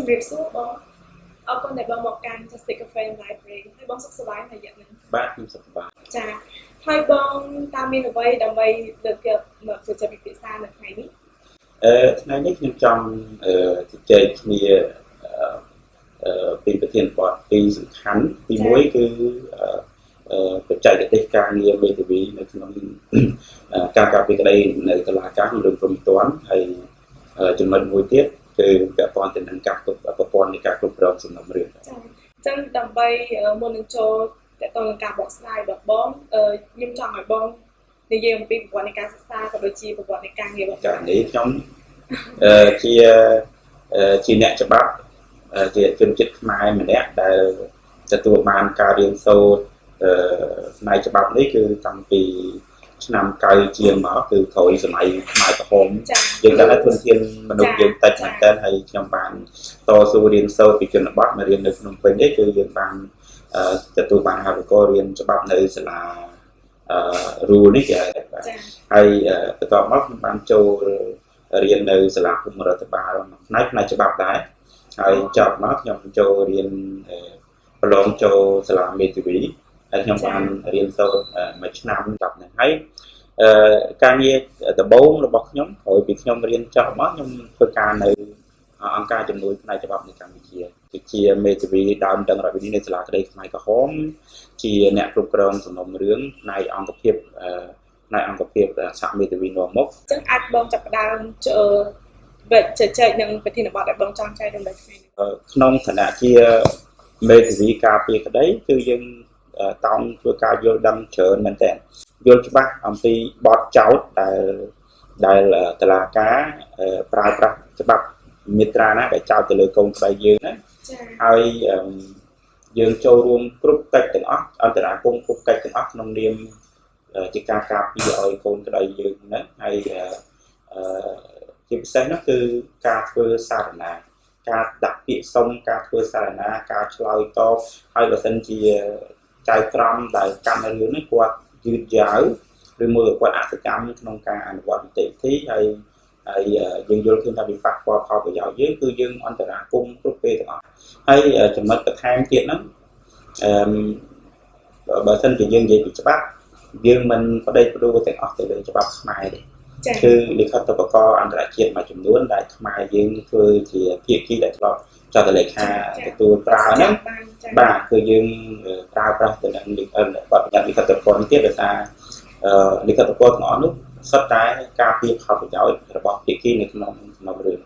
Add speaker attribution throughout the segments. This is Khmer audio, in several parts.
Speaker 1: ជំរាបសួរបងអរគុណដែលបងមកកាន់ Justice Cafe Library ហើយបងសុខសប្បាយនៅរយៈនេះ
Speaker 2: បាទខ្ញុំសុខសប្បាយ
Speaker 1: ចាហើយបងតាមមានអ្វីដើម្បីលើកយកមកជជែកពិភាក្សានៅថ្ងៃនេះ
Speaker 2: ថ្ងៃនេះខ្ញុំចង់ជជែកគ្នាពីប្រធានបទពីរសំខាន់ទី1គឺបច្ចេកទេសការងារមេធាវីនៅក្នុងការការពារក្តីនៅតុលាការក្នុងរឿងព្រំទាន់ហើយចំណុចមួយទៀតគឺពាក់ព័ន្ធទៅនឹងការគ្រប់ប្រព័ន្ធនៃការគ្រប់គ្រងសំណុំរឿង
Speaker 1: ចាអញ្ចឹងដើម្បីមុននឹងចូលតទៅនឹងការបកស្រាយរបស់បងខ្ញុំចង់ឲ្យបងនិយាយអំពីប្រព័ន្ធនៃការសិក្សាក៏ដូចជាប្រព័ន្ធនៃការងាររបស់
Speaker 2: ចានេះខ្ញុំជាអ្នកច្បាប់ជាជនជាតិខ្មែរម្នាក់ដែលទទួលបានការរៀនសូត្រផ្នែកច្បាប់នេះគឺតាំងពីឆ្នាំ90ជាងមកគឺក្រោយសម័យខ្មែរក្រហមយើងដឹងថាធនធានមនុស្សយើងតិចមែនតើហើយខ្ញុំបានតស៊ូរៀនសូត្រពីជនបទមករៀននៅក្នុងពេញនេះគឺយើងបានទទួលបានអាហារូបករណ៍រៀនច្បាប់នៅសាលារូលនេះគេហើយបន្ទាប់មកខ្ញុំបានចូលរៀននៅសាលាភូមិរដ្ឋបាលផ្នែកច្បាប់ដែរហើយចប់មកខ្ញុំចូលរៀនប្រឡងចូលសាលាមេធាវីហើយខ្ញុំបានរៀនសូត្រមួយឆ្នាំដល់ហ្នឹងហើយការងារដំបូងរបស់ខ្ញុំក្រោយពីខ្ញុំរៀនចប់មកខ្ញុំធ្វើការនៅអង្គការជំនួយផ្នែកច្បាប់នៅកម្ពុជាជាមេធាវីដើមដឹងរដ្ឋវិន័យនៅសាលាក្តីខ្មែរក្រហមជាអ្នកគ្រប់គ្រងសំណុំរឿងផ្នែកអង្គភាពសហមេធាវីនាំមុខ
Speaker 1: អញ្ចឹងអាចបងចាប់ផ្ដើមវិជ្ជាចែកនឹងប្រធានបទដែលបងចង់ចែករំលែកថ្ងៃនេះ
Speaker 2: ក្នុងឋានៈជាមេធាវីការពារក្តីគឺយើងតោងធ្វើការយល់ដឹងច្រើនមែនតើយល់ច្បាស់អំពីបទចោទដែលតុលាការប្រើប្រាស់ច្បាប់មាត្រាណាដែលចោទទៅលើកូនក្តីយើងណាហើយយើងចូលរួមគ្រប់កិច្ចទាំងអស់អន្តរាគមន៍គ្រប់កិច្ចទាំងអស់ក្នុងនាមជាការការពារឲ្យកូនក្តីយើងហ្នឹងហើយជាពិសេសនោះគឺការធ្វើសារណាការដាក់ពាក្យសុំការធ្វើសារណាការឆ្លើយតបហើយបើសិនជាចៅក្រមដែលកម្មរឿងនេះគាត់យឺតយ៉ាវឬមួយគាត់អសកម្មក្នុងការអនុវត្តនីតិវិធីហើយយើងយល់ឃើញថាវាប៉ះពាល់ផលប្រយោជន៍យើងគឺយើងអន្តរាគមន៍គ្រប់ពេលទាំងអស់ហើយចំណុចបន្ថែមទៀតហ្នឹងបើសិនជាយើងនិយាយពីច្បាប់យើងមិនបដិបត្តិទាំងអស់ទៅលើច្បាប់ខ្មែរទេគឺលិខិតបកអន្តរជាតិមួយចំនួនដែលខ្មែរយើងធ្វើជាភាគីដែលធ្លាប់ចុះទៅលេខាទទួលប្រើហ្នឹងបាទគឺយើងប្រើប្រាស់ទៅនឹងបទបញ្ញត្តិលិខិតបកនេះទៀតដោយសារលិខិតបកទាំងអស់នោះសុទ្ធតែការពារផលប្រយោជន៍របស់ភាគីនៅក្នុងរឿង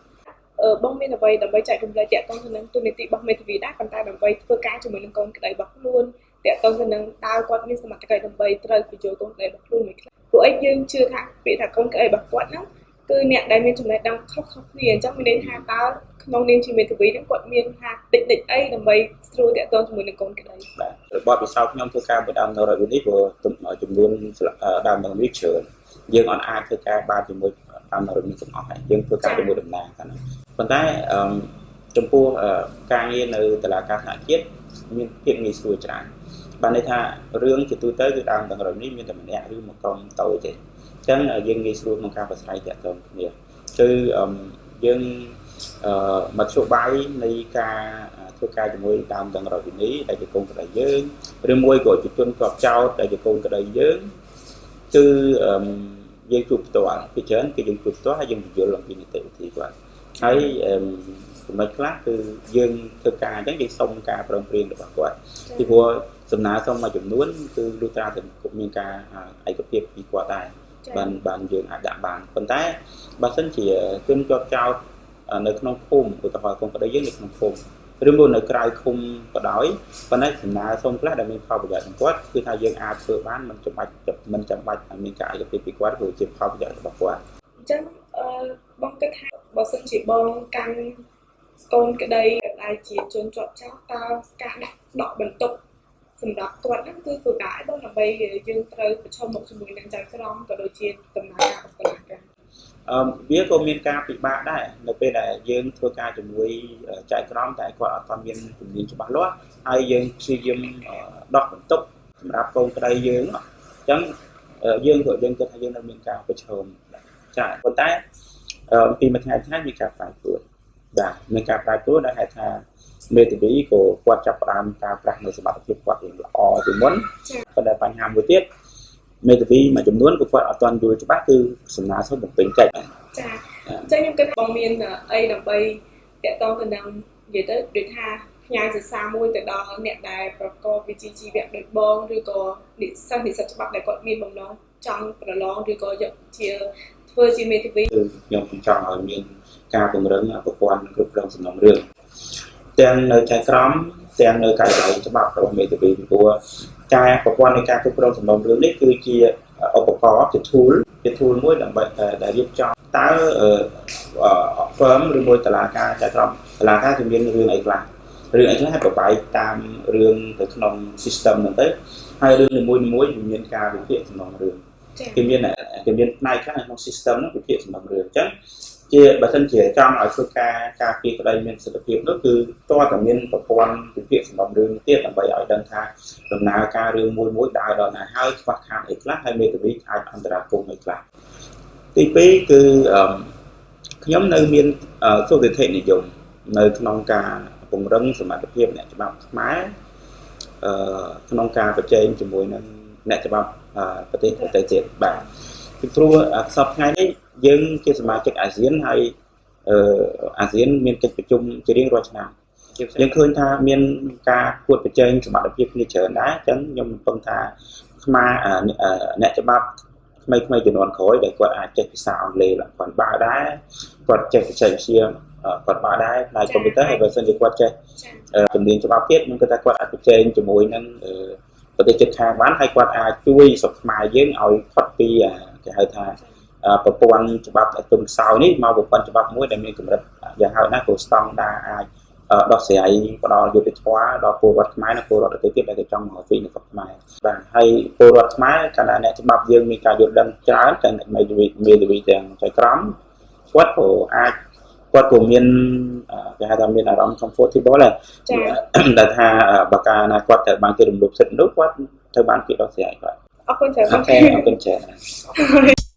Speaker 1: បងមានអ្វីដើម្បីចែករំលែកតាក់ទងទៅនឹងទូនីតិរបស់មេធាវីដែរប៉ុន្តែដើម្បីធ្វើការជាមួយនឹងកូនក្តីរបស់ខ្លួនតាក់ទងទៅនឹងតើគាត់មានសមត្ថកិច្ចដើម្បីត្រូវបញ្ចូលកូនក្តីរបស់ខ្លួនមួយខ្លះព្រោះអីយើងជឿថាពាក្យថាកូនក្តីរបស់គាត់ហ្នឹងគឺអ្នកដែលមានចំណេះដឹងខុសៗគ្នាអញ្ចឹងមានន័យថាតើក្នុងនាមជាមេធាវីហ្នឹងគាត់មានថាតិចអីដើម្បីស្រួលតាក់ទងជាមួយនឹងកូនក្តី
Speaker 2: បាទរបបពិសោធន៍ខ្ញុំធ្វើការបណ្ដាំនៅរដ្ឋវិន័យព្រោះចំនួនដើមនឹងវាច្រើនយើងអត់អាចធ្វើការបានជាមួយតាមរដ្ឋវិន័យទាំងអស់ហើយយើងធ្វើការជាមួយតំណាងហ្នឹងប៉ុន្តែចំពោះការងារនៅតុលាការថ្នាក់ជាតិមានភាពងាយស្រួលច្រើនបានន័យថារឿងជាទូទៅគឺដើមនឹងរដ្ឋវិន័យមានតែម្នាក់ឬមួយក្រុមតូចទេអញ្ចឹងយើងងាយស្រួលក្នុងការប្រស្រ័យតាក់ទងគ្នាគឺយើងមធ្យោបាយនៃការធ្វើការជាមួយដើមនឹងរដ្ឋវិន័យដែលជាកូនក្តីយើងឬមួយក៏ជាជនជាប់ចោទដែលជាកូនក្តីយើងគឺយើងជួបផ្ទាល់ពីច្រើនគឺយើងជួបផ្ទាល់ហើយយើងពន្យល់អំពីនីតិវិធីគាត់ហើយចំណុចខ្លះគឺយើងធ្វើការអញ្ចឹងយើងសុំការប្រឹងប្រែងរបស់គាត់ពីព្រោះសំណើសុំមួយចំនួនគឺលុះត្រាតែមានការឯកភាពពីគាត់ដែរបានយើងអាចដាក់បានប៉ុន្តែបើសិនជាជនជាប់ចោទនៅក្នុងភូមិឧទាហរណ៍កូនក្តីយើងនៅក្នុងភូមិឬមួយនៅក្រៅឃុំក៏ដោយប៉ុន្តែសំណើសុំខ្លះដែលមានផលប្រយោជន៍របស់គាត់គឺថាយើងអាចធ្វើបានមិនចាំបាច់ឲ្យមានការឯកភាពពីគាត់ព្រោះជាផលប្រយោជន៍របស់គាត់
Speaker 1: អញ្ចឹងបងគិតថាបើសិនជាបងកាន់កូនក្តីដែលជាជនជាប់ចោទតើការដកបន្ទុកសម្រាប់គាត់ហ្នឹងគឺធ្វើការឲ្យបងដើម្បីយើងត្រូវប្រឈមមុខជាមួយនឹងចៅក្រមក៏ដូចជាដំណើរការរបស់តុលាការ
Speaker 2: វាក៏មានការពិបាកដែរនៅពេលដែលយើងធ្វើការជាមួយចៅក្រមតែគាត់អត់ទាន់មានជំនាញច្បាស់លាស់ហើយយើងព្យាយាមដោះបន្ទុកសម្រាប់កូនក្តីយើងអញ្ចឹងយើងគិតថាយើងនៅមានការប្រឈមចាប៉ុន្តែពីមួយថ្ងៃមានការផ្លាស់ប្ដូរ បាទមានការប្រែប្រួលដែលហៅថាមេធាវីក៏គាត់ចាប់ផ្ដើមការប្រាស់នៅសមត្ថភាពគាត់ល្អជាងមុនប៉ុន្តែបញ្ហាមួយទៀតមេធាវីមួយចំនួនក៏គាត់អត់ទាន់យល់ច្បាស់គឺសំណើសុំបំពេញកិច្ច
Speaker 1: ចាអញ្ចឹងខ្ញុំគិតបងមានអីដើម្បីតាក់ទងទៅនឹងនិយាយទៅដូចថាផ្ញើសារសារមួយទៅដល់អ្នកដែលប្រកបវិជ្ជាជីវៈដូចបងឬក៏និស្សិតច្បាប់ដែលគាត់មានបំណងចង់ប្រឡងឬក៏យកជាធ្វើជាមេធាវី
Speaker 2: គឺខ្ញុំចង់ឲ្យមានការពង្រឹងប្រព័ន្ធគ្រប់គ្រងសំណុំរឿងទាំងនៅចែកក្រមទាំងនៅការិយាល័យច្បាប់របស់មេធាវីព្រោះការប្រព័ន្ធនៃការគ្រប់គ្រងសំណុំរឿងនេះគឺជាឧបករណ៍ជា tool មួយដើម្បីដែលរៀបចំតើfirm ឬមួយតុលាការចែកក្រមតុលាការគឺមានរឿងអីខ្លះឲ្យប្របែកតាមរឿងទៅក្នុង system ហ្នឹងទៅហើយរឿងនីមួយៗមានការវិភាគសំណុំរឿងគេមានផ្នែកខ្លះក្នុង system ហ្នឹងវិភាគសំណុំរឿងអញ្ចឹងជាបើសិនជាចង់ឲ្យធ្វើការពារក្តីមានសិទ្ធិភាពនោះគឺតើតមានប្រព័ន្ធវិភាគសំណុំរឿងទៀតដើម្បីឲ្យដឹងថាដំណើរការរឿងមួយដល់ណាហើយខ្វះខាតអីខ្លះហើយមេធាវីអាចអន្តរាគមន៍អីខ្លះទី2គឺខ្ញុំនៅមានសុខភាពនិយមនៅក្នុងការពង្រឹងសមត្ថភាពអ្នកច្បាប់ខ្មែរក្នុងការប្រជែងជាមួយនឹងអ្នកច្បាប់ប្រទេសដទៃទៀតបាទពីព្រោះសប្តាហ៍ថ្ងៃនេះយើងជាសមាជិកអាស៊ានហើយអាស៊ានមានកិច្ចប្រជុំជារៀងរាល់ឆ្នាំយើងឃើញថាមានការគួតប្រជែងសមត្ថភាពគ្នាច្រើនដែរអញ្ចឹងខ្ញុំរំពឹងថាខ្មែរអ្នកច្បាប់ថ្មីជំនាន់ក្រោយដែលគាត់អាចចេះភាសាអង់គ្លេសគាត់បើដែរគាត់ចេះបច្ចេកវិទ្យាគាត់បើដែរផ្នែកកុំព្យូទ័រហើយបើសិនជាគាត់ចេះជំនាញច្បាប់ទៀតខ្ញុំគិតថាគាត់អាចប្រជែងជាមួយនឹងប្រទេសជិតខាងបានហើយគាត់អាចជួយស្រុកខ្មែរយើងឲ្យផុតពីគេហៅថាប្រព័ន្ធច្បាប់ទុនខ្សោយនេះមកប្រព័ន្ធច្បាប់មួយដែលមានកម្រិតយ៉ាងហោចណាស់ក៏ស្តង់ដារអាចដោះស្រាយផ្ដល់យុត្តិធម៌ដល់ពលរដ្ឋខ្មែរនិងពលរដ្ឋដទៃទៀតដែលគេចង់មកវិញនៅស្រុកខ្មែរបាទហើយពលរដ្ឋខ្មែរកាលណាអ្នកច្បាប់យើងមានការយល់ដឹងច្រើនទាំងមេធាវីទាំងចៅក្រមគាត់ក៏មានគេហៅថាមានអារម្មណ៍ comfortable ដែលថាបើកាលណាគាត់ត្រូវបានគេរំលោភសិទ្ធិនោះគាត់ត្រូវបានគេដោះស្រាយបាទ
Speaker 1: អរគុណច្រើន
Speaker 2: អរគុណច្រើន